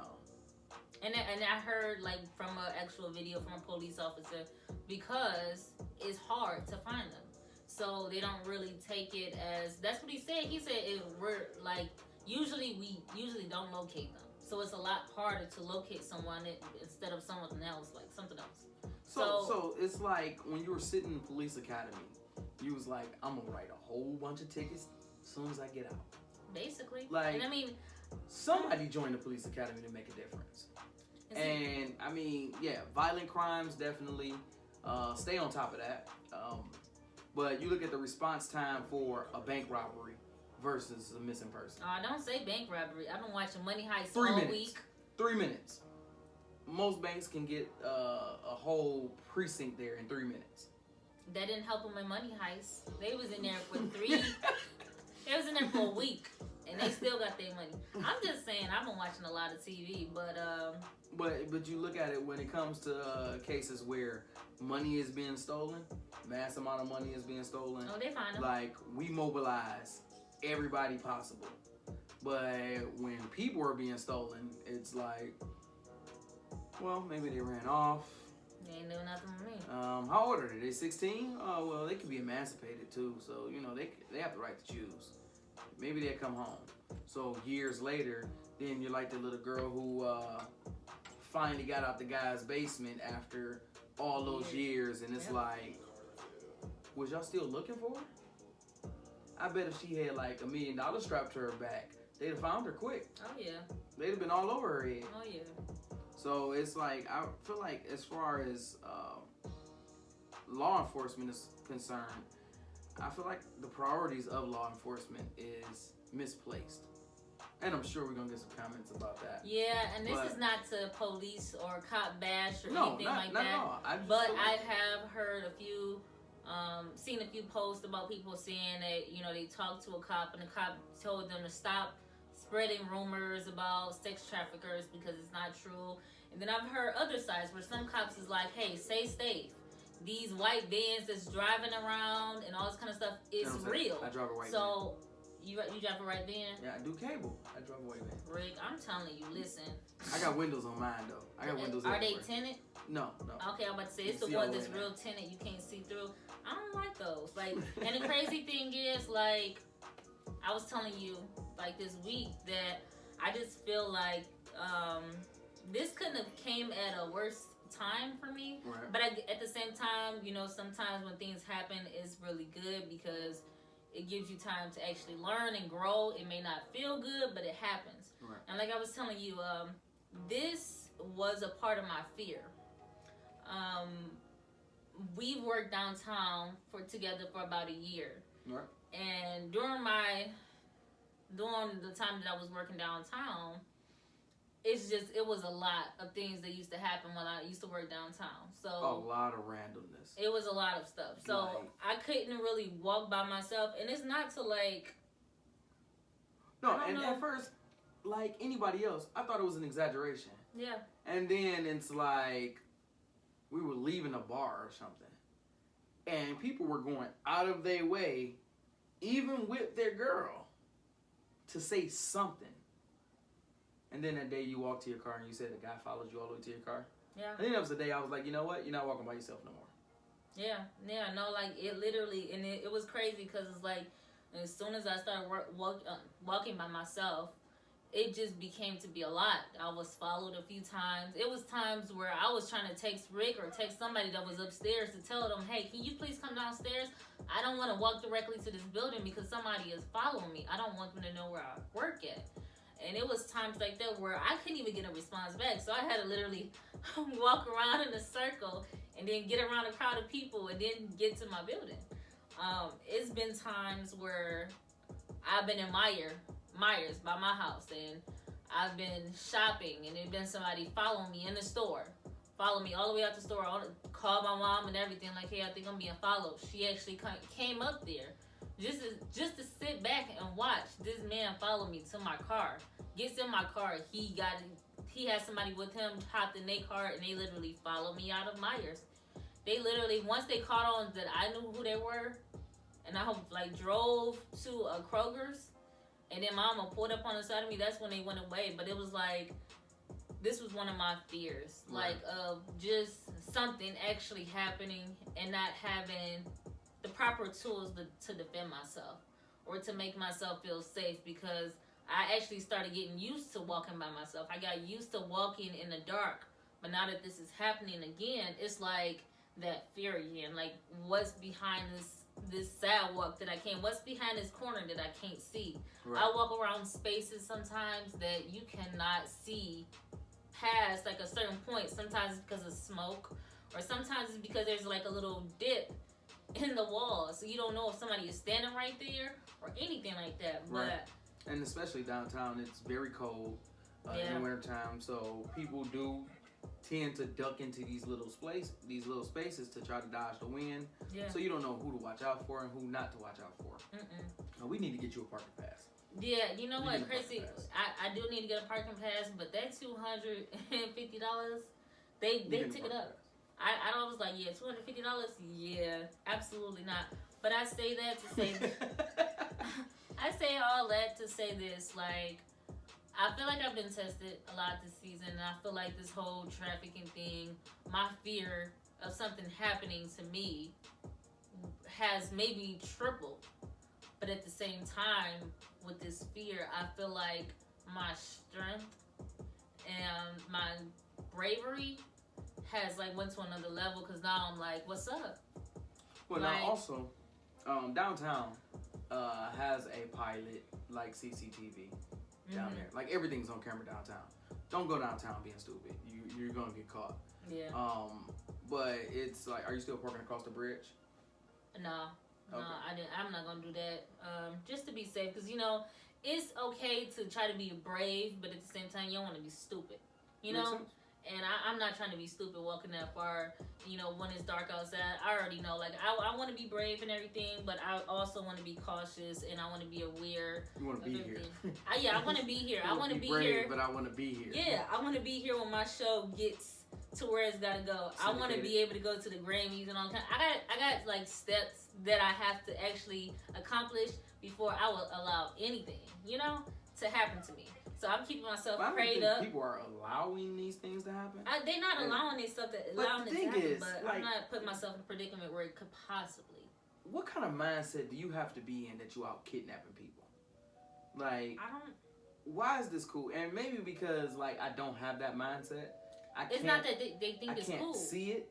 And I heard, like, from an actual video from a police officer, because it's hard to find them. So they don't really take it as, that's what he said. He said, we're like, we usually don't locate them. So it's a lot harder to locate someone instead of someone else, like something else. So it's like when you were sitting in police academy, you was like, I'm gonna write a whole bunch of tickets as soon as I get out. Basically. Like, and I mean, somebody joined the police academy to make a difference. And I mean, yeah, violent crimes definitely stay on top of that. But you look at the response time for a bank robbery versus a missing person. Don't say bank robbery. I've been watching Money Heist 3 all minutes. week. 3 minutes. Most banks can get a whole precinct there in 3 minutes. That didn't help them in Money Heist. They was in there for 3. They was in there for a week, and they still got their money. I'm just saying, I've been watching a lot of TV, but But you look at it when it comes to cases where money is being stolen, mass amount of money is being stolen. oh, they find them. Like, we mobilize everybody possible. But when people are being stolen, it's like, well, maybe they ran off. They ain't doing nothing with me. How old are they? They 16? Oh, well, they could be emancipated too. So, you know, they have the right to choose. Maybe they come home. So years later, then you're like the little girl who finally got out the guy's basement after all those years. And it's like, was y'all still looking for her? I bet if she had like $1 million strapped to her back, they'd have found her quick. Oh, yeah. They'd have been all over her head. Oh, yeah. So it's like, I feel like as far as law enforcement is concerned, I feel like the priorities of law enforcement is misplaced. And I'm sure we're going to get some comments about that. Yeah, and this is not to police or cop bash or anything like not that. at all. But I have heard a few, seen a few posts about people saying that, you know, they talked to a cop and the cop told them to stop spreading rumors about sex traffickers because it's not true. And then I've heard other sides where some cops is like, hey, stay safe. These white vans that's driving around and all this kind of stuff is real. I drive a white van. So, you drive a white van? Yeah, I do cable. I drive a white van. Rick, I'm telling you, listen. I got windows on mine, though. I got windows Are everywhere. they tinted? No. Okay, I'm about to say, it's the see one all the that's way real tinted, you can't see through. I don't like those. Like, and the crazy thing is, like, I was telling you, like, this week that I just feel like this couldn't have came at a worse time for me. Right. But at the same time, you know, sometimes when things happen, it's really good because it gives you time to actually learn and grow. It may not feel good, but it happens. Right. And like I was telling you, this was a part of my fear. We've worked downtown together for about a year. Right. And during the time that I was working downtown, it was a lot of things that used to happen when I used to work downtown. So a lot of randomness. It was a lot of stuff. So Like, I couldn't really walk by myself, and it's not to like. No, and at first, like anybody else, I thought it was an exaggeration. Yeah. And then it's like we were leaving a bar or something, and people were going out of their way, even with their girl, to say something. And then that day you walked to your car and you said the guy followed you all the way to your car. Yeah. I think that was the day I was like, you know what? You're not walking by yourself no more. Yeah. No, like it literally, and it was crazy because it's like as soon as I started walking by myself, it just became to be a lot. I was followed a few times. It was times where I was trying to text Rick or text somebody that was upstairs to tell them, hey, can you please come downstairs? I don't want to walk directly to this building because somebody is following me. I don't want them to know where I work at. And it was times like that where I couldn't even get a response back. So I had to literally walk around in a circle and then get around a crowd of people and then get to my building. It's been times where I've been in Myers by my house, and I've been shopping, and there's been somebody following me in the store. Follow me all the way out the store. Call my mom and everything, like, hey, I think I'm being followed. She actually came up there just to sit back and watch this man follow me to my car. Gets in my car, he had somebody with him, hopped in their car, and they literally followed me out of Myers. They literally, once they caught on that I knew who they were, and I like drove to a Kroger's, and then mama pulled up on the side of me, that's when they went away. But it was like, this was one of my fears, like of just something actually happening and not having the proper tools to defend myself or to make myself feel safe, because I actually started getting used to walking by myself. I got used to walking in the dark, but now that this is happening again, it's like that fear again. Like, what's behind this sidewalk that I can't? What's behind this corner that I can't see? Right. I walk around spaces sometimes that you cannot see past like a certain point. Sometimes it's because of smoke, or sometimes it's because there's like a little dip in the wall, so you don't know if somebody is standing right there or anything like that. But Right. And especially downtown, it's very cold in the wintertime, so people do tend to duck into these little spaces to try to dodge the wind. Yeah. So you don't know who to watch out for and who not to watch out for. We need to get you a parking pass. Yeah, you know You what, need a parking Chrissy? pass. I do need to get a parking pass, but that $250, they You get a took it parking up. I was like, yeah, $250? Yeah, absolutely not. But I say that to say, I say all that to say this, like, I feel like I've been tested a lot this season, and I feel like this whole trafficking thing, my fear of something happening to me has maybe tripled. But at the same time, with this fear, I feel like my strength and my bravery has like went to another level, because now I'm like, what's up? Well, Like- now also, downtown has a pilot like CCTV down Mhm. there. Like everything's on camera downtown. Don't go downtown being stupid. You're gonna get caught. Yeah. But it's like, are you still parking across the bridge? No, Okay. I'm not gonna do that. Just to be safe, because you know it's okay to try to be brave, but at the same time you don't want to be stupid. You Makes know. sense. And I'm not trying to be stupid walking that far, you know, when it's dark outside. I already know, like, I want to be brave and everything, but I also want to be cautious, and I want to be aware You want of to be here. everything. I want to be here. You I wanna want to be brave, here. but I want to be here. Yeah, I want to be here when my show gets to where it's got to go. I want to be able to go to the Grammys and all that. I got, like, steps that I have to actually accomplish before I will allow anything, you know, to happen to me. So I'm keeping myself But I don't prayed think up. people are allowing these things to happen. They're not And- allowing this stuff to But allowing the it to thing happen, is, but like- I'm not putting myself in a predicament where it could possibly. What kind of mindset do you have to be in that you out kidnapping people? Like, I don't. why is this cool? And maybe because like I don't have that mindset. It's not that they think I it's can't cool. see it.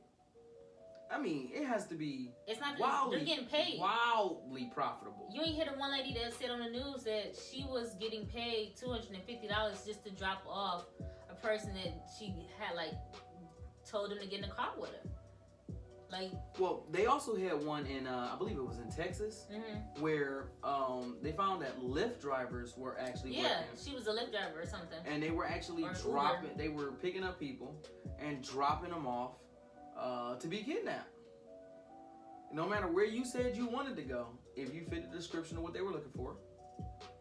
I mean, it has to be It's not that wildly, they're getting paid. wildly profitable. You ain't hear the one lady that said on the news that she was getting paid $250 just to drop off a person that she had like told them to get in the car with her. Like, Well, they also had one in I believe it was in Texas where they found that Lyft drivers were actually yeah, working. she was a Lyft driver or something. And they were actually Or dropping. Uber. They were picking up people and dropping them off to be kidnapped. No matter where you said you wanted to go, if you fit the description of what they were looking for,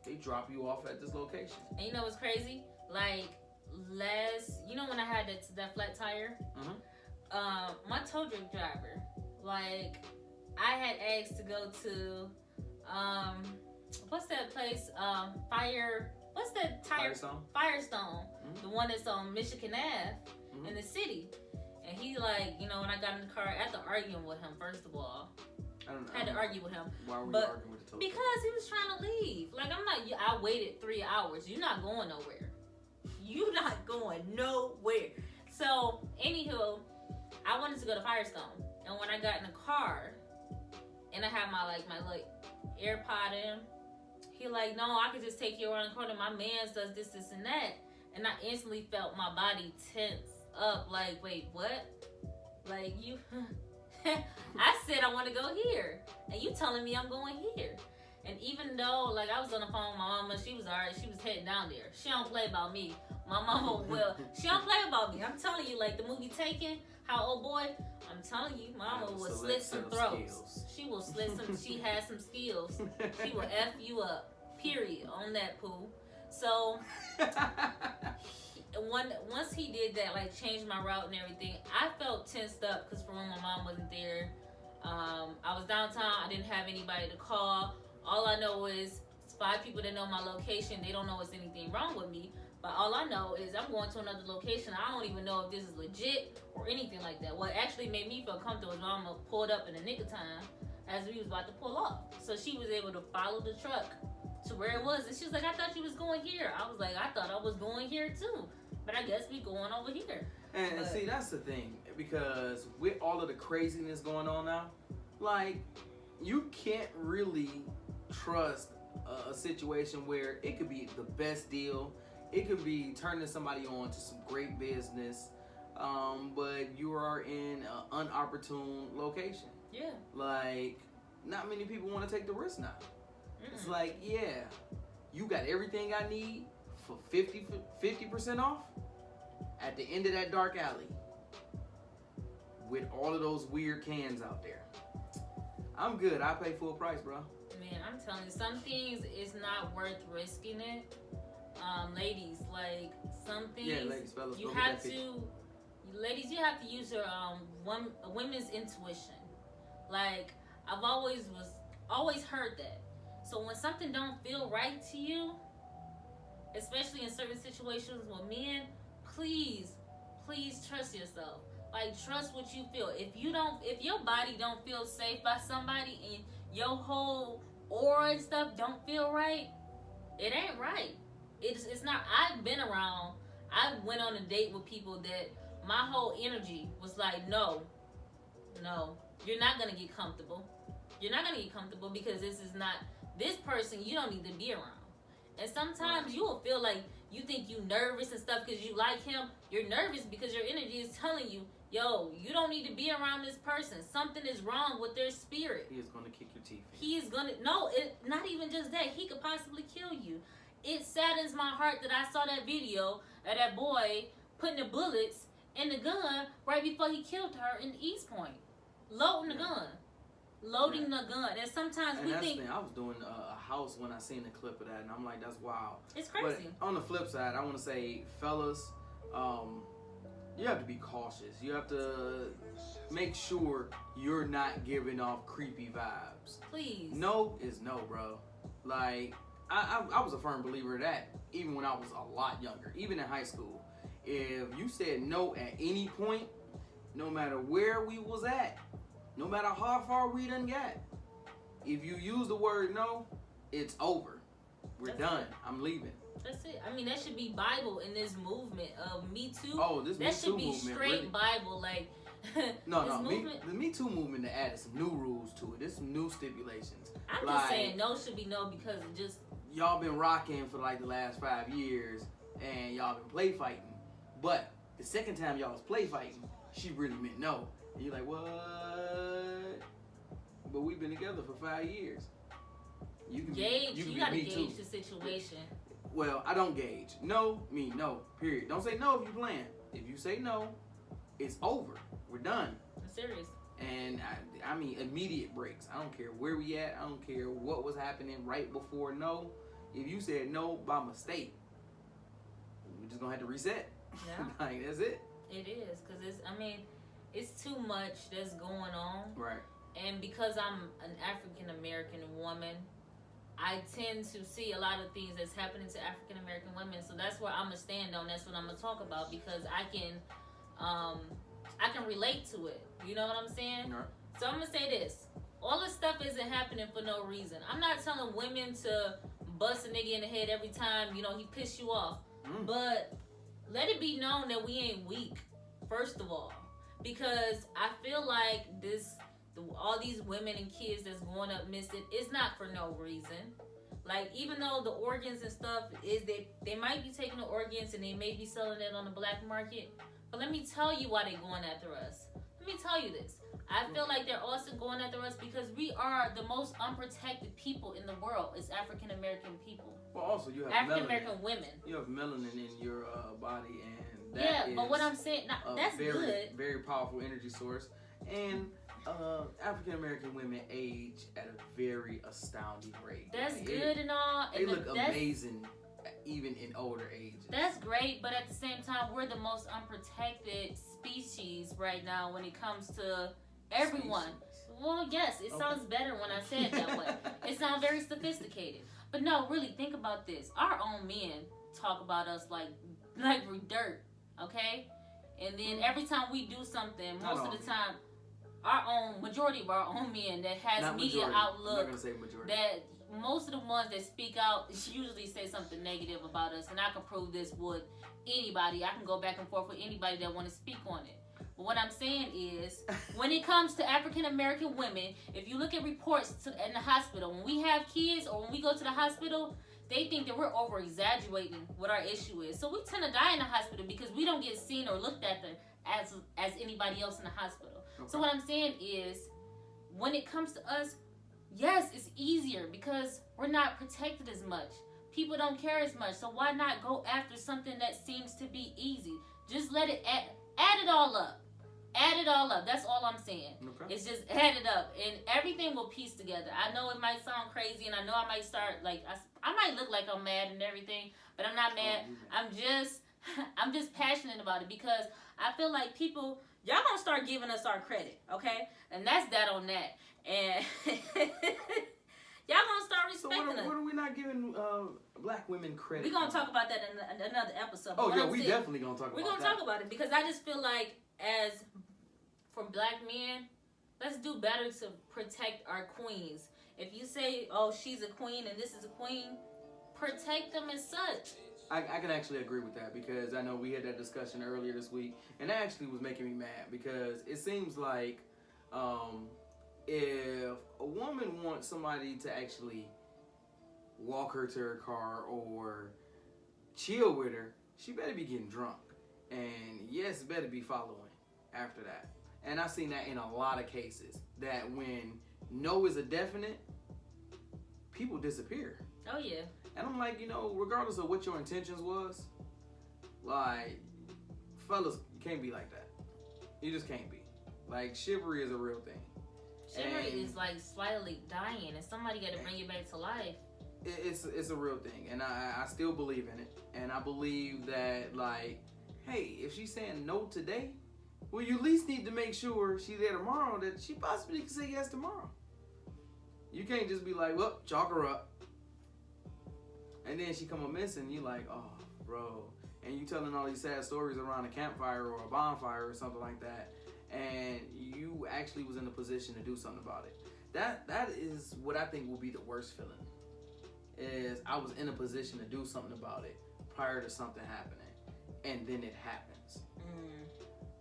they drop you off at this location. And you know what's crazy? Like you know when I had that flat tire? My tow truck driver, like, I had asked to go to, what's that place? What's that tire? Firestone? Firestone, Mhm. the one that's on Michigan Ave in the city. And he, like, you know, when I got in the car, I had to argue with him, first of all. I don't know. I had to argue with him. Why were you but- arguing with the tow truck? Because he was trying to leave. Like, I waited 3 hours. You're not going nowhere. You're not going nowhere. So, anywho, I wanted to go to Firestone. And when I got in the car, and I had my little AirPod in, he like, no, I could just take you around the corner. My man's does this, and that. And I instantly felt my body tense up. Like, wait, what? Like, you... I said I want to go here, and you telling me I'm going here. And even though, like, I was on the phone with my mama, she was alright. She was heading down there. She don't play about me. My mama will. She don't play about me. I'm telling you, like the movie Taken, how old boy, I'm telling you, mama will slit some throats. She will slit some. She has some skills. She will f you up. Period. On that pool. So once he did that, like changed my route and everything, I felt tensed up because for when my mom wasn't there, I was downtown. I didn't have anybody to call. All I know is it's 5 people that know my location. They don't know it's anything wrong with me. But all I know is I'm going to another location. I don't even know if this is legit or anything like that. What actually made me feel comfortable is my mama pulled up in the nick of time as we was about to pull off. So she was able to follow the truck to where it was. And she was like, I thought you was going here. I was like, I thought I was going here too. But I guess we going over here. And see, that's the thing. Because with all of the craziness going on now, like, you can't really trust a situation where it could be the best deal. It could be turning somebody on to some great business, but you are in an unopportune location. Yeah. Like, not many people want to take the risk now. It's like, yeah, you got everything I need for 50% off at the end of that dark alley with all of those weird cans out there. I'm good. I pay full price, bro. Man, I'm telling you, some things is not worth risking it. Ladies, like some things, Yeah, ladies, fellas, you go get have that picture. ladies, you have to use your women's intuition. Like I've always heard that. So when something don't feel right to you, especially in certain situations with men, please trust yourself. Like trust what you feel. If your body don't feel safe by somebody and your whole aura and stuff don't feel right, it ain't right. It's not. I've been around. I went on a date with people that my whole energy was like, no, you're not gonna get comfortable. You're not gonna get comfortable because this person you don't need to be around. And sometimes you will feel like you think you nervous and stuff because you like him. You're nervous because your energy is telling you, yo, you don't need to be around this person. Something is wrong with their spirit. He is going to kick your teeth in. He is gonna not even just that. He could possibly kill you. It saddens my heart that I saw that video of that boy putting the bullets in the gun right before he killed her in East Point, loading the gun. And sometimes we think the thing. I was doing a house when I seen the clip of that, and I'm like, that's wild. It's crazy. But on the flip side, I want to say, fellas, you have to be cautious. You have to make sure you're not giving off creepy vibes. Please. No is no, bro. Like, I was a firm believer of that, even when I was a lot younger, even in high school. If you said no at any point, no matter where we was at, no matter how far we done got, if you use the word no, it's over. We're done. I'm leaving. That's it. I mean, that should be Bible in this movement of Me Too. Oh, this that Me should Too be movement, straight really? Bible. Like, the Me Too movement that added some new rules to it. There's some new stipulations. I'm just saying no should be no because it just y'all been rocking for like the last 5 years and y'all been play fighting. But the second time y'all was play fighting, she really meant no. And you're like, what? But we've been together for 5 years. You can gauge. You gotta me gauge too. the situation. Well, I don't gauge. No, mean no. Period. Don't say no if you plan. If you say no, it's over. We're done. I'm serious. And I mean immediate breaks. I don't care where we at. I don't care what was happening right before no. If you said no by mistake, we're just gonna have to reset. Yeah. Like that's it. It is because it's too much that's going on. Right. And because I'm an African American woman, I tend to see a lot of things that's happening to African American women. So that's where I'm gonna stand on. That's what I'm gonna talk about because I can relate to it. You know what I'm saying? Right. So I'm gonna say this: all this stuff isn't happening for no reason. I'm not telling women to bust a nigga in the head every time he piss you off, but let it be known that we ain't weak. First of all, because I feel like all these women and kids that's going up missing, it's not for no reason. Like, even though the organs and stuff they might be taking the organs and they may be selling it on the black market, but let me tell you why they're going after us. Let me tell you this. I feel like they're also going after us because we are the most unprotected people in the world. It's African American people. Well, also you have African American women. You have melanin in your body, and that is but what I'm saying, that's very, good. Very powerful energy source. And African American women age at a very astounding rate. That's good and all. They look amazing, even in older ages. That's great, but at the same time, we're the most unprotected species right now when it comes to everyone. Well, yes, it sounds better when I say it that way. It sounds very sophisticated. But no, really, think about this. Our own men talk about us like we're dirt, okay? And then every time we do something, most of the time, majority of our own men that has Not media majority. outlook, I'm not gonna say majority. that most of the ones that speak out usually say something negative about us, and I can prove this with anybody. I can go back and forth with anybody that want to speak on it. But what I'm saying is, when it comes to African American women, if you look at reports in the hospital, when we have kids or when we go to the hospital, they think that we're over exaggerating what our issue is. So we tend to die in the hospital because we don't get seen or looked at as anybody else in the hospital. Okay. So what I'm saying is, when it comes to us, yes, it's easier because we're not protected as much. People don't care as much. So why not go after something that seems to be easy? Just let it add it all up. Add it all up. That's all I'm saying. Okay. It's just add it up, and everything will piece together. I know it might sound crazy, and I know I might start like I might look like I'm mad and everything, but I'm not mad. I'm just passionate about it because I feel like people, y'all gonna start giving us our credit, okay? And that's that on that. And y'all gonna start respecting us. What are we not giving black women credit? We're gonna talk about that in another episode. Oh yeah, we definitely gonna talk about that. We're gonna talk about it because I just feel like as for black men, let's do better to protect our queens. If you say, oh, she's a queen and this is a queen, protect them as such. I can actually agree with that because I know we had that discussion earlier this week, and that actually was making me mad because it seems like if a woman wants somebody to actually walk her to her car or chill with her, she better be getting drunk. And yes, better be following after that. And I've seen that in a lot of cases, that when no is a definite, people disappear. Oh yeah. And I'm like, regardless of what your intentions was, like, fellas, you can't be like that. You just can't be. Like, chivalry is a real thing. Chivalry is like slightly dying, and somebody got to bring you back to life. It's a real thing, and I still believe in it. And I believe that, like, hey, if she's saying no today, well, you at least need to make sure she's there tomorrow, that she possibly can say yes tomorrow. You can't just be like, well, chalk her up. And then she come up missing, you like, oh, bro. And you telling all these sad stories around a campfire or a bonfire or something like that. And you actually was in a position to do something about it. That is what I think will be the worst feeling. Is I was in a position to do something about it prior to something happening. And then it happens.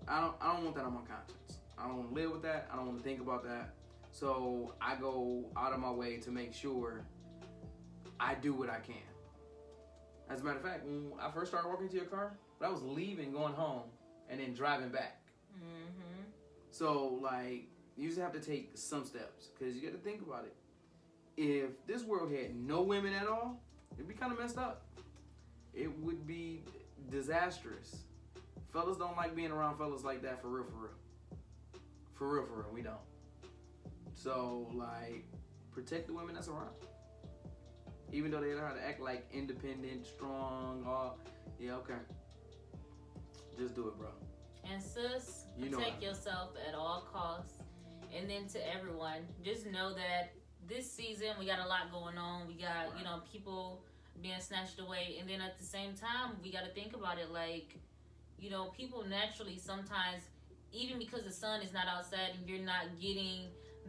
I don't want that on my conscience. I don't want to live with that. I don't want to think about that. So I go out of my way to make sure I do what I can. As a matter of fact, when I first started walking to your car, I was leaving, going home, and then driving back. Mm-hmm. So, like, you just have to take some steps, because you got to think about it. If this world had no women at all, it'd be kind of messed up. It would be disastrous. Fellas don't like being around fellas like that, for real, for real. For real, for real, we don't. So, like, protect the women that's around. Even though they know how to act like independent, strong, yeah, okay. Just do it, bro. And sis, protect yourself at all costs. And then to everyone, just know that this season we got a lot going on. We got, people being snatched away. And then at the same time, we got to think about it like, people naturally sometimes, even because the sun is not outside and you're not getting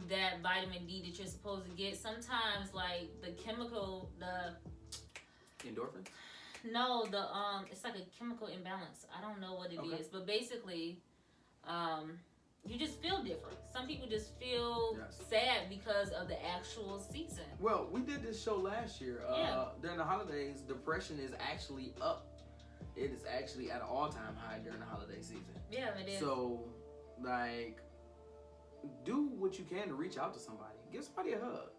that vitamin D that you're supposed to get, sometimes like the chemical, the endorphins? No, it's like a chemical imbalance. I don't know what it is, but basically, you just feel different. Some people just feel sad because of the actual season. Well, we did this show last year. During the holidays, depression is actually up. It is actually at an all-time high during the holiday season. Yeah, it is. So, like, do what you can to reach out to somebody. Give somebody a hug.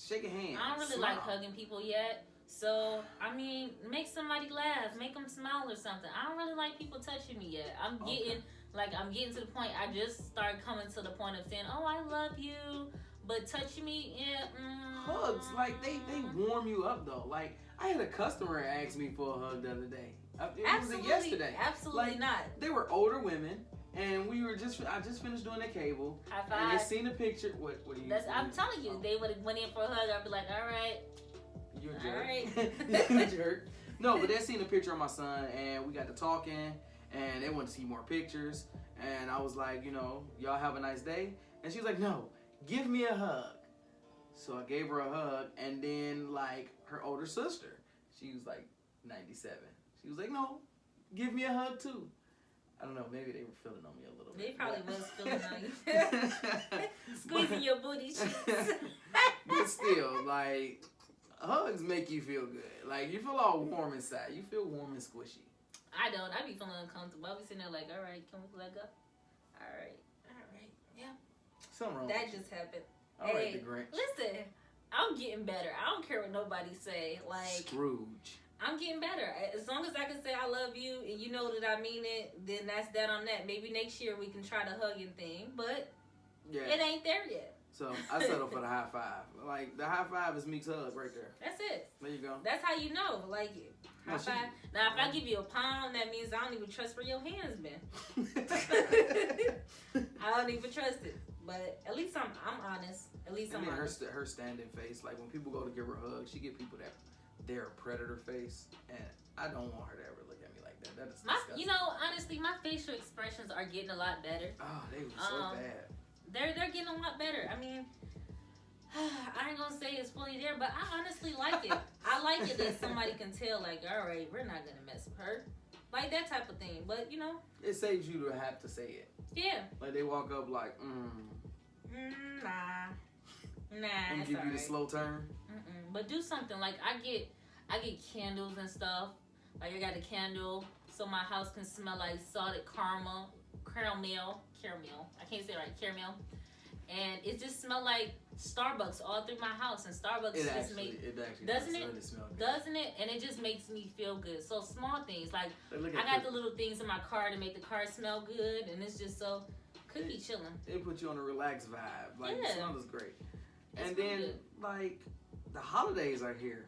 Shake a hand. I don't really like hugging people yet. So, I mean, make somebody laugh. Make them smile or something. I don't really like people touching me yet. I'm getting to the point. I just started coming to the point of saying, oh, I love you. But touching me, yeah. Hugs, like, they warm you up, though. Like, I had a customer ask me for a hug the other day. Was yesterday. Absolutely not. They were older women. And I just finished doing the cable. High five. And they seen the picture. What do you? I'm telling you, they would have went in for a hug. I'd be like, all right. You're a jerk. All right. You're a jerk. No, but they seen a picture of my son, and we got to talking, and they wanted to see more pictures. And I was like, y'all have a nice day. And she was like, no, give me a hug. So I gave her a hug, and then like her older sister, she was like 97. She was like, no, give me a hug too. I don't know, maybe they were feeling on me a little bit. They probably was feeling on you. Squeezing your booty cheeks. But still, like, hugs make you feel good. Like, you feel all warm inside. You feel warm and squishy. I don't. I be feeling uncomfortable. I be sitting there like, all right, can we let go? All right. Yeah. Something wrong. That just happened. All right, the Grinch. Listen, I'm getting better. I don't care what nobody say. Like Scrooge. I'm getting better. As long as I can say I love you and you know that I mean it, then that's that on that. Maybe next year we can try the hugging thing, but Yeah. it ain't there yet. So I settle for the high five. Like the high five is Meek's hug right there. That's it. There you go. That's how you know. Like high No, she- five. Now if I give you a pound, that means I don't even trust where your hands been. I don't even trust it. But at least I'm honest. At least And I'm then honest. her standing face, like when people go to give her hugs, she get people that they're a predator face, and I don't want her to ever look at me like that. That is disgusting. You know, honestly, my facial expressions are getting a lot better. Oh, they were so bad. They're getting a lot better. I mean, I ain't gonna say it's fully there, but I honestly like it. I like it that somebody can tell, like, all right, we're not gonna mess with her, like that type of thing. But you know, It saves you to have to say it. yeah, Like they walk up like, nah, and it's give you the alright. slow turn. But do something like I get candles and stuff. Like I got a candle so my house can smell like salted caramel. I can't say it right, caramel. And it just smelled like Starbucks all through my house. And Starbucks It just actually doesn't does it? really smell good. Doesn't it? And it just makes me feel good. So small things like Like, look I at got Cookie. the little things in my car to make the car smell good, and it's just so Cookie chilling. It put you on a relaxed vibe. Like Yeah. the smell is great. It's And real then good. like the holidays are here.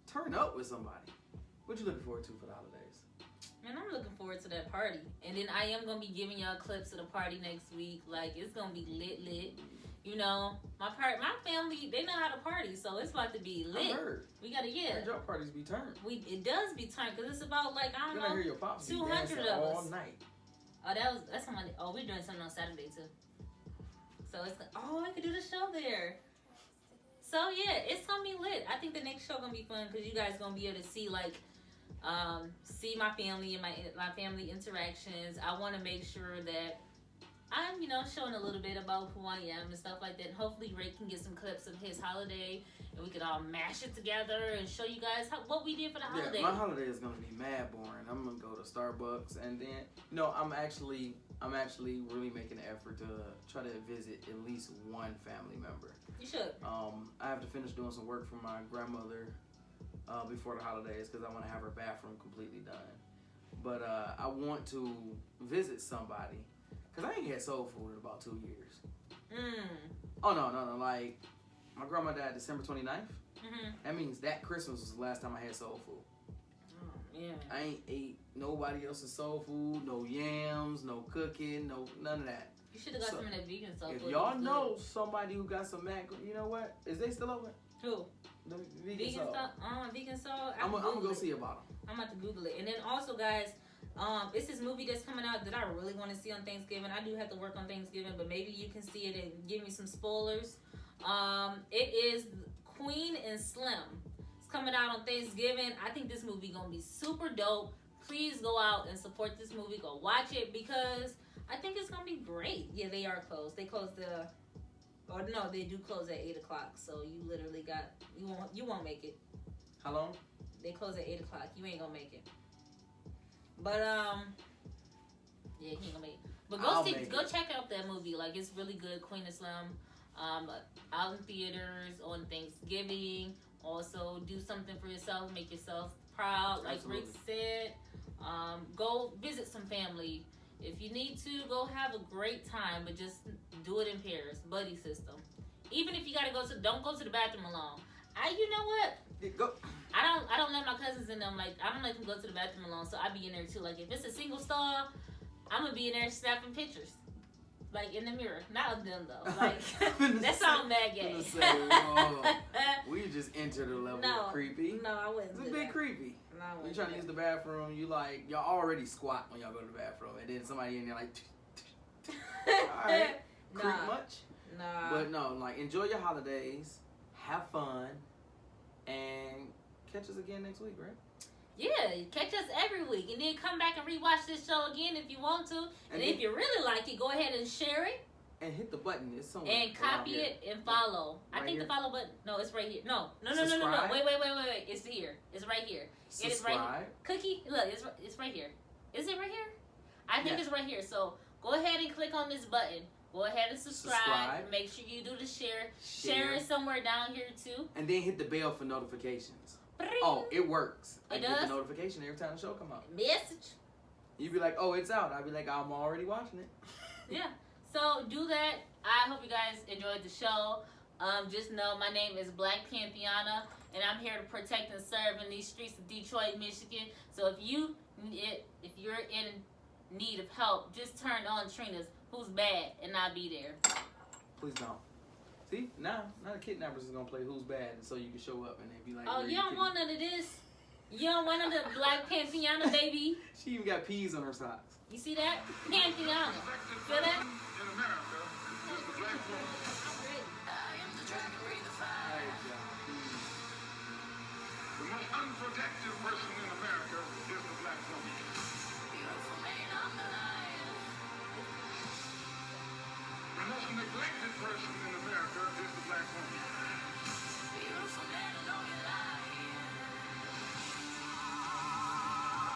Turn up with somebody. What you looking forward to for the holidays? Man, I'm looking forward to that party. And then I am gonna be giving y'all clips of the party next week. Like it's gonna be lit. You know, my family, they know how to party, so it's about to be I lit. heard. We gotta Heard your parties be turned. it does be time because it's about like I Then don't I hear know. your pops be 200 dancing of all us. night. Oh, that's somebody. Oh, we're doing something on Saturday too. So it's I could do the show there. So yeah, it's gonna be lit. I think the next show gonna be fun because you guys gonna be able to see like, see my family and my family interactions. I want to make sure that I'm showing a little bit about who I am and stuff like that. And hopefully Ray can get some clips of his holiday and we can all mash it together and show you guys what we did for the holiday. Yeah, my holiday is gonna be mad boring. I'm gonna go to Starbucks and then I'm actually really making an effort to try to visit at least one family member. You should. I have to finish doing some work for my grandmother before the holidays because I want to have her bathroom completely done. But I want to visit somebody because I ain't had soul food in about 2 years. Oh no! Like my grandma died December 29th. That means that Christmas was the last time I had soul food. Oh man. I ain't ate nobody else's soul food, no yams, no cooking, none of that. You should have got So, some of that vegan stuff. If y'all know somebody who got some mac, you know what? Is they still open? Who? The Vegan soul. stuff? Vegan soul? I'm gonna Google go it. see about them. I'm about to Google it. And then also, guys, it's this movie that's coming out that I really want to see on Thanksgiving. I do have to work on Thanksgiving, but maybe you can see it and give me some spoilers. It is Queen and Slim. It's coming out on Thanksgiving. I think this movie gonna be super dope. Please go out and support this movie. Go watch it because I think it's gonna be great. Yeah, they are closed. They closed they do close at 8 o'clock. So you literally you won't make it. How long? They close at 8 o'clock. You ain't gonna make it. But yeah, he ain't gonna make it. But go check out that movie. Like it's really good. Queen of Slim. Out in theaters on Thanksgiving. Also, do something for yourself. Make yourself proud. Like Absolutely. Rick said. Go visit some family. If you need to, go have a great time, but just do it in pairs. Buddy system. Even if you gotta don't go to the bathroom alone. You know what? Go. I don't let my cousins in them. Like I don't let them go to the bathroom alone. So I be in there too. Like if it's a single stall, I'm gonna be in there snapping pictures. Like in the mirror, not of them though. Like that sounds mad gay. We just entered a level No, of creepy. No, I wouldn't. It's a do bit that. creepy. No, I You wouldn't trying do to use that. the bathroom, y'all already squat when y'all go to the bathroom, and then somebody in there like, alright, creep Nah. much? Nah. But no, like enjoy your holidays, have fun, and catch us again next week, right? Yeah, catch us every week, and then come back and rewatch this show again if you want to. And if you really like it, go ahead and share it And hit the button. It's somewhere. and copy around it and follow. Right I think here? the follow button. No, it's right here. No. Subscribe? Wait. It's here. It's right here. Here. It is right Subscribe. here. Cookie, look, it's right here. Is it right here? I think Yeah. it's right here. So go ahead and click on this button. Go ahead and subscribe. Make sure you do the share. Share it somewhere down here too. And then hit the bell for notifications. Oh, it works. I get the notification every time the show come out. Message. You be like, oh, it's out. I'll be like, I'm already watching it. Yeah. So do that. I hope you guys enjoyed the show. Just know my name is Black Panthiana, and I'm here to protect and serve in these streets of Detroit, Michigan. So if you're in need of help, just turn on Trina's Who's Bad, and I'll be there. Please don't. See, now the kidnappers is gonna play Who's Bad, so you can show up and they be like, oh, you don't want none of this. You don't want none of the Black Panthiana, baby. She even got peas on her socks. You see that? Panthiana. Feel that? In America, is the black woman. The most unprotected person in America is the black woman. The most neglected person in America is the black woman.